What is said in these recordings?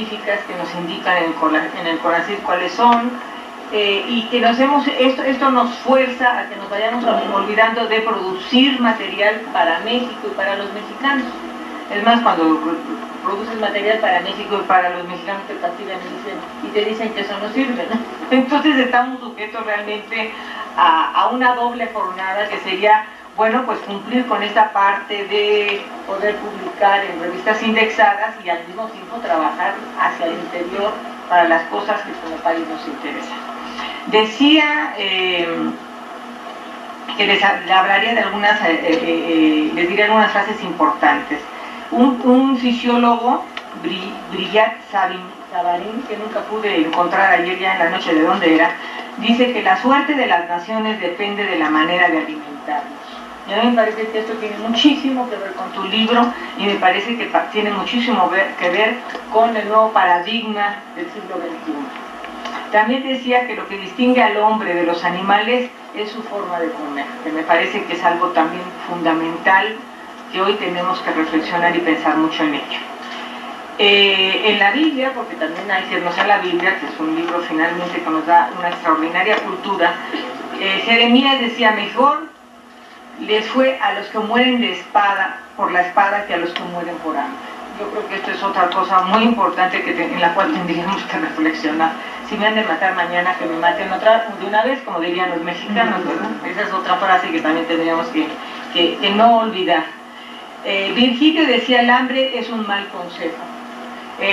científicas que nos indican en el CONACYT cuáles son, y que esto nos fuerza a que nos vayamos olvidando de producir material para México y para los mexicanos. Es más, cuando produces material para México y para los mexicanos te castigan y te dicen que eso no sirve, ¿no? Entonces estamos sujetos realmente a una doble jornada que sería, bueno, pues cumplir con esta parte de poder publicar en revistas indexadas y al mismo tiempo trabajar hacia el interior para las cosas que como país nos interesan. Decía que les hablaría de algunas, les diré algunas frases importantes. Un fisiólogo, Brillat Savarin, que nunca pude encontrar ayer ya en la noche de dónde era, dice que la suerte de las naciones depende de la manera de alimentarnos. Y a mí me parece que esto tiene muchísimo que ver con tu libro y me parece que tiene muchísimo que ver con el nuevo paradigma del siglo XXI. También decía que lo que distingue al hombre de los animales es su forma de comer, que me parece que es algo también fundamental que hoy tenemos que reflexionar y pensar mucho en ello. En la Biblia, porque también hay que irnos a la Biblia, que es un libro finalmente que nos da una extraordinaria cultura, Jeremías decía: mejor les fue a los que mueren de espada, por la espada, que a los que mueren por hambre. Yo creo que esto es otra cosa muy importante en la cual tendríamos que reflexionar. Si me han de matar mañana, que me maten de una vez, como dirían los mexicanos, ¿verdad? Esa es otra frase que también tendríamos que no olvidar. Virgilio decía: el hambre es un mal consejo.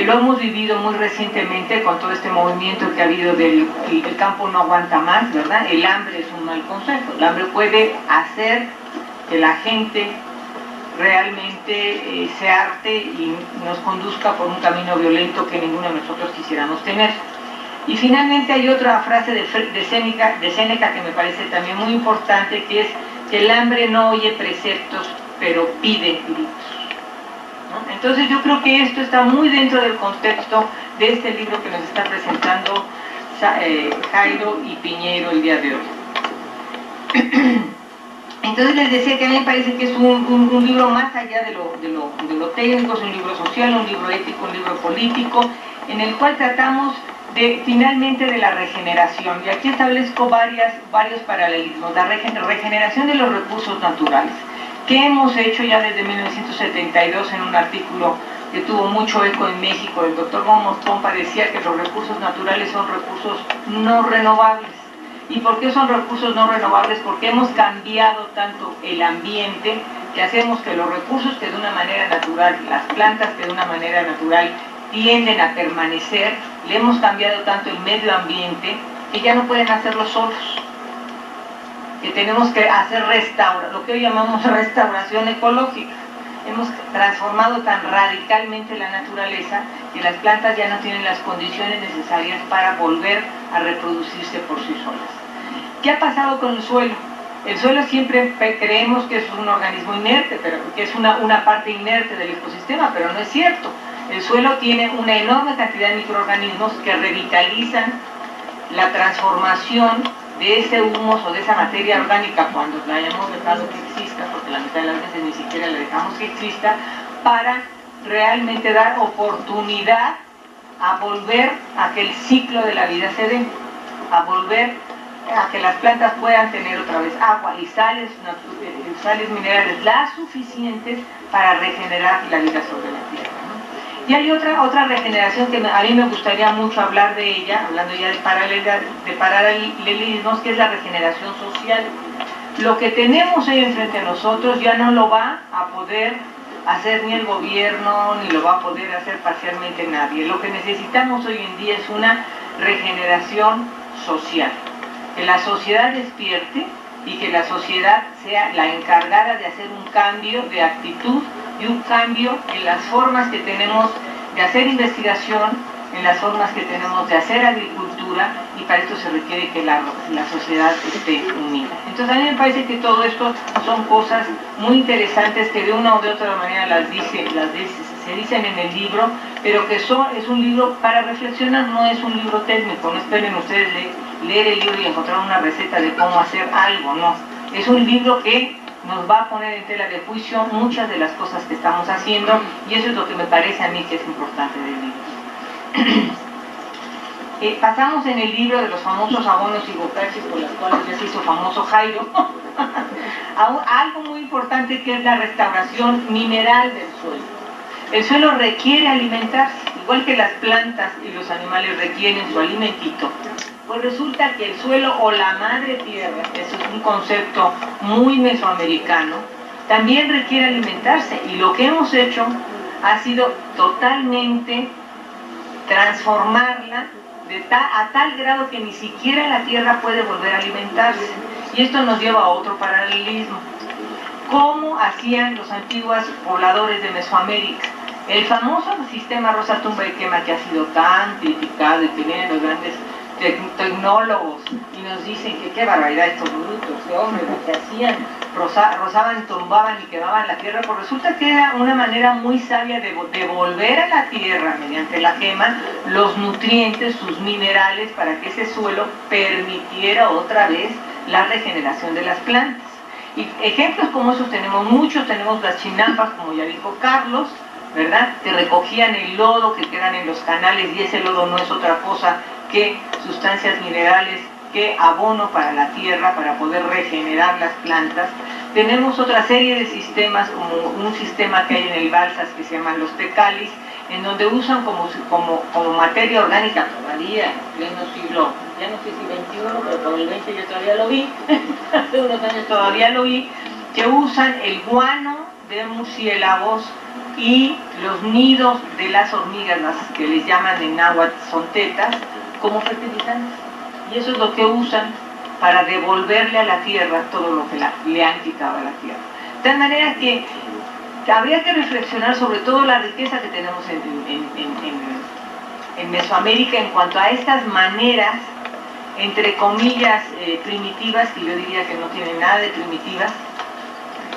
Lo hemos vivido muy recientemente con todo este movimiento que ha habido del el campo no aguanta más, ¿verdad? El hambre es un mal consejo. El hambre puede hacer que la gente realmente se harte y nos conduzca por un camino violento que ninguno de nosotros quisiéramos tener. Y finalmente hay otra frase de Séneca que me parece también muy importante, que es que el hambre no oye preceptos, pero pide gritos, ¿no? Entonces yo creo que esto está muy dentro del contexto de este libro que nos está presentando Jairo y Piñeiro el día de hoy. Entonces les decía que a mí me parece que es un libro más allá de lo técnico, es un libro social, un libro ético, un libro político, en el cual tratamos finalmente de la regeneración. Y aquí establezco varios paralelismos. La regeneración de los recursos naturales, que hemos hecho ya desde 1972 en un artículo que tuvo mucho eco en México. El doctor Gómez Pompa decía que los recursos naturales son recursos no renovables. ¿Y por qué son recursos no renovables? Porque hemos cambiado tanto el ambiente, que hacemos que los recursos que de una manera natural, las plantas que de una manera natural tienden a permanecer, le hemos cambiado tanto el medio ambiente que ya no pueden hacerlo solos, que tenemos que hacer lo que hoy llamamos restauración ecológica. Hemos transformado tan radicalmente la naturaleza que las plantas ya no tienen las condiciones necesarias para volver a reproducirse por sí solas. ¿Qué ha pasado con el suelo? El suelo siempre creemos que es un organismo inerte, pero que es una parte inerte del ecosistema, pero no es cierto. El suelo tiene una enorme cantidad de microorganismos que revitalizan la transformación de ese humus o de esa materia orgánica cuando la hayamos dejado que exista, porque la mitad de las veces ni siquiera la dejamos que exista, para realmente dar oportunidad a volver a que el ciclo de la vida se dé, a volver a que las plantas puedan tener otra vez agua y sales minerales las suficientes para regenerar la vida sobre la tierra, ¿no? Y hay otra regeneración que a mí me gustaría mucho hablar de ella, hablando ya de paralelismos, que es la regeneración social. Lo que tenemos ahí enfrente de nosotros ya no lo va a poder hacer ni el gobierno, ni lo va a poder hacer parcialmente nadie. Lo que necesitamos hoy en día es una regeneración social. Que la sociedad despierte y que la sociedad sea la encargada de hacer un cambio de actitud y un cambio en las formas que tenemos de hacer investigación, en las formas que tenemos de hacer agricultura, y para esto se requiere que la sociedad esté unida. Entonces a mí me parece que todo esto son cosas muy interesantes que de una o de otra manera se dicen en el libro, pero que es un libro para reflexionar, no es un libro técnico. No esperen ustedes leer el libro y encontrar una receta de cómo hacer algo, no. Es un libro que nos va a poner en tela de juicio muchas de las cosas que estamos haciendo, y eso es lo que me parece a mí que es importante del libro. Pasamos en el libro de los famosos abonos y bocaches por las cuales ya se hizo famoso Jairo, a algo muy importante que es la restauración mineral del suelo. El suelo requiere alimentarse, igual que las plantas y los animales requieren su alimentito. Pues resulta que el suelo o la madre tierra, eso es un concepto muy mesoamericano, también requiere alimentarse, y lo que hemos hecho ha sido totalmente transformarla a tal grado que ni siquiera la tierra puede volver a alimentarse. Y esto nos lleva a otro paralelismo. ¿Cómo hacían los antiguos pobladores de Mesoamérica? El famoso sistema Rosa Tumba y Quema, que ha sido tan criticado y que vienen los grandes tecnólogos y nos dicen que qué barbaridad estos brutos, qué hombres, lo que hacían, rozaban, tumbaban y quemaban la tierra, pues resulta que era una manera muy sabia de devolver a la tierra, mediante la quema, los nutrientes, sus minerales, para que ese suelo permitiera otra vez la regeneración de las plantas. Y ejemplos como esos tenemos muchos, tenemos las chinampas, como ya dijo Carlos, ¿verdad?, que recogían el lodo que quedan en los canales, y ese lodo no es otra cosa que sustancias minerales, que abono para la tierra, para poder regenerar las plantas. Tenemos otra serie de sistemas, como un sistema que hay en el Balsas que se llaman los tecalis, en donde usan como materia orgánica todavía, en pleno siglo, ya no sé si 21, pero por el 20 yo todavía lo vi, hace unos años todavía lo vi, que usan el guano de murciélagos y los nidos de las hormigas, las que les llaman en náhuatl son tetas, como fertilizantes. Y eso es lo que usan para devolverle a la tierra todo lo que le han quitado a la tierra. De tal manera que habría que reflexionar sobre todo la riqueza que tenemos en Mesoamérica en cuanto a estas maneras, entre comillas, primitivas, que yo diría que no tienen nada de primitivas,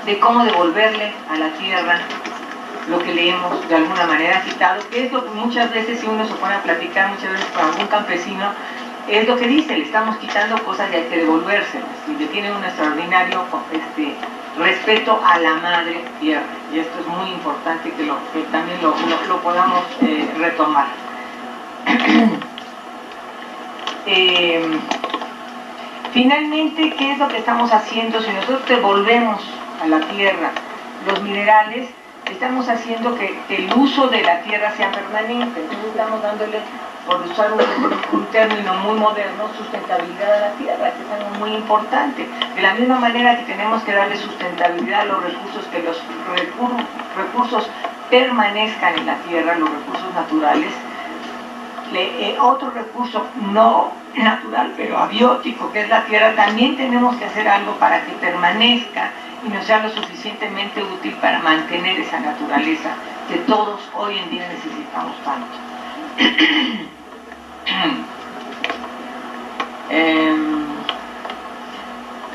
de cómo devolverle a la tierra lo que le hemos de alguna manera quitado, que es lo que muchas veces, si uno se pone a platicar muchas veces con algún campesino, es lo que dice: le estamos quitando cosas y hay que devolvérselas, y le tienen un extraordinario respeto a la madre tierra, y esto es muy importante que también lo podamos retomar. Finalmente, ¿qué es lo que estamos haciendo? Si nosotros devolvemos a la tierra los minerales, estamos haciendo que el uso de la tierra sea permanente. Entonces estamos dándole, por usar un término muy moderno, sustentabilidad a la tierra, que es algo muy importante. De la misma manera que tenemos que darle sustentabilidad a los recursos, que los recursos permanezcan en la tierra, los recursos naturales, otro recurso no natural, pero abiótico, que es la tierra, también tenemos que hacer algo para que permanezca y nos sea lo suficientemente útil para mantener esa naturaleza que todos hoy en día necesitamos tanto.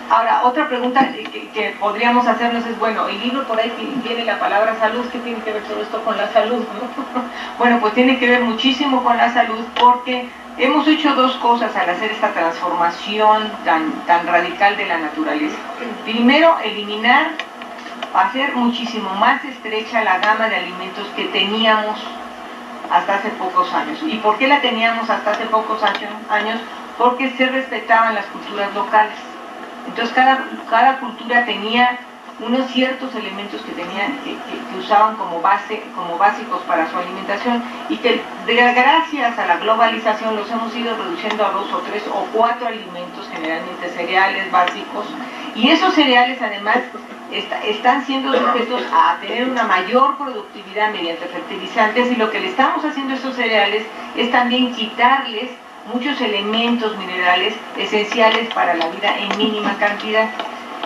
Ahora, otra pregunta que podríamos hacernos es, bueno, el libro por ahí tiene la palabra salud, ¿qué tiene que ver todo esto con la salud, no? Bueno, pues tiene que ver muchísimo con la salud, porque hemos hecho dos cosas al hacer esta transformación tan radical de la naturaleza. Primero, hacer muchísimo más estrecha la gama de alimentos que teníamos hasta hace pocos años. ¿Y por qué la teníamos hasta hace pocos años? Porque se respetaban las culturas locales. Entonces cada cultura tenía unos ciertos elementos que usaban como básicos para su alimentación, y que gracias a la globalización los hemos ido reduciendo a 2 o 3 o 4 alimentos, generalmente cereales básicos, y esos cereales además están siendo sujetos a tener una mayor productividad mediante fertilizantes, y lo que le estamos haciendo a esos cereales es también quitarles muchos elementos minerales esenciales para la vida en mínima cantidad.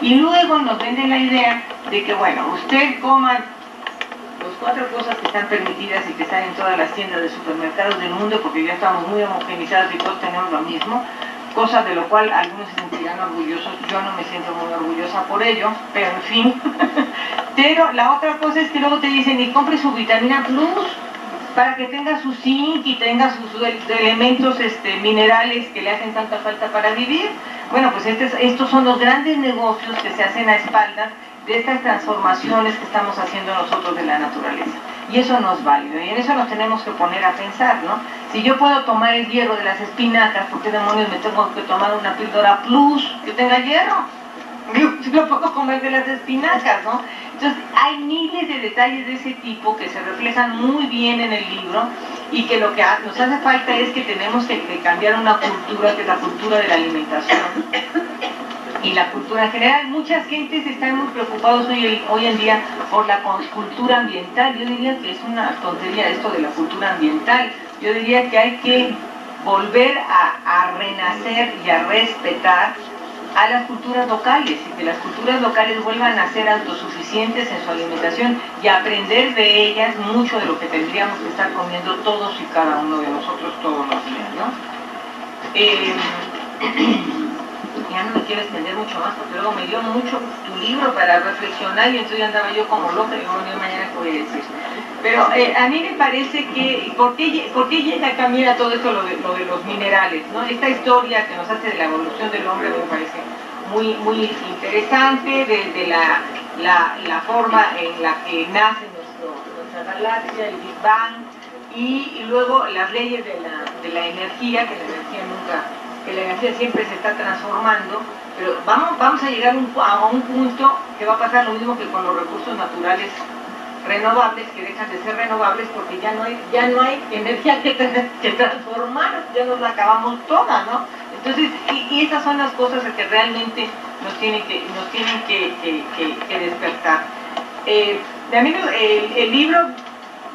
Y luego nos venden la idea de que, bueno, usted coma las 4 cosas que están permitidas y que están en todas las tiendas de supermercados del mundo, porque ya estamos muy homogenizados y todos tenemos lo mismo, cosa de lo cual algunos se sentirán orgullosos. Yo no me siento muy orgullosa por ello, pero en fin. Pero la otra cosa es que luego te dicen: y compre su vitamina Plus para que tenga su zinc y tenga sus elementos minerales que le hacen tanta falta para vivir. Bueno, pues estos son los grandes negocios que se hacen a espaldas de estas transformaciones que estamos haciendo nosotros de la naturaleza. Y eso no es válido, y en eso nos tenemos que poner a pensar, ¿no? Si yo puedo tomar el hierro de las espinacas, ¿por qué demonios me tengo que tomar una píldora plus que tenga hierro? Yo lo puedo comer de las espinacas, ¿no? Entonces, hay miles de detalles de ese tipo que se reflejan muy bien en el libro y que lo que nos hace falta es que tenemos que cambiar una cultura, que es la cultura de la alimentación y la cultura en general. Muchas gentes están muy preocupados hoy en día por la cultura ambiental. Yo diría que es una tontería esto de la cultura ambiental. Yo diría que hay que volver a renacer y a respetar a las culturas locales y que las culturas locales vuelvan a ser autosuficientes en su alimentación y aprender de ellas mucho de lo que tendríamos que estar comiendo todos y cada uno de nosotros todos los días, ¿no? Ya no me quiero extender mucho más porque luego me dio mucho tu libro para reflexionar y entonces andaba yo como loca y bueno, mañana qué voy a decir. Pero a mí me parece que, ¿por qué llega acá, mira, todo esto lo de los minerales, ¿no? Esta historia que nos hace de la evolución del hombre me parece muy interesante, desde la forma en la que nace nuestra galaxia, el Big Bang, y luego las leyes de la energía, que la energía siempre se está transformando, pero vamos a llegar a un punto que va a pasar lo mismo que con los recursos naturales renovables, que dejan de ser renovables porque ya no hay energía que transformar, ya nos la acabamos toda, ¿no? Entonces, y esas son las cosas que realmente nos tienen que despertar. A mí el libro,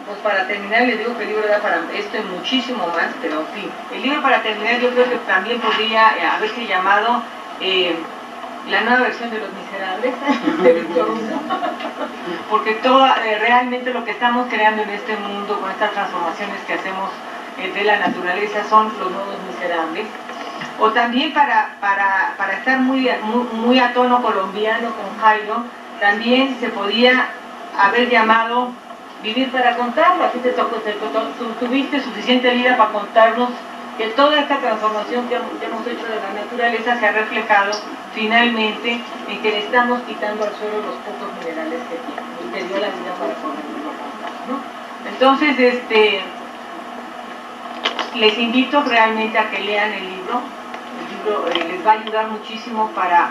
pues para terminar les digo que el libro da para esto y muchísimo más, pero en fin, el libro para terminar yo creo que también podría haberse llamado la nueva versión de Los Miserables de Víctor Hugo, porque realmente lo que estamos creando en este mundo con estas transformaciones que hacemos de la naturaleza son los nuevos miserables. O también para estar muy a tono colombiano con Jairo, también se podía haber llamado Vivir para contarlo. Aquí tuviste suficiente vida para contarnos que toda esta transformación que hemos hecho de la naturaleza se ha reflejado finalmente en que le estamos quitando al suelo los pocos minerales que tiene y te dio la vida para poderlo contar, ¿no? Entonces, les invito realmente a que lean el libro les va a ayudar muchísimo para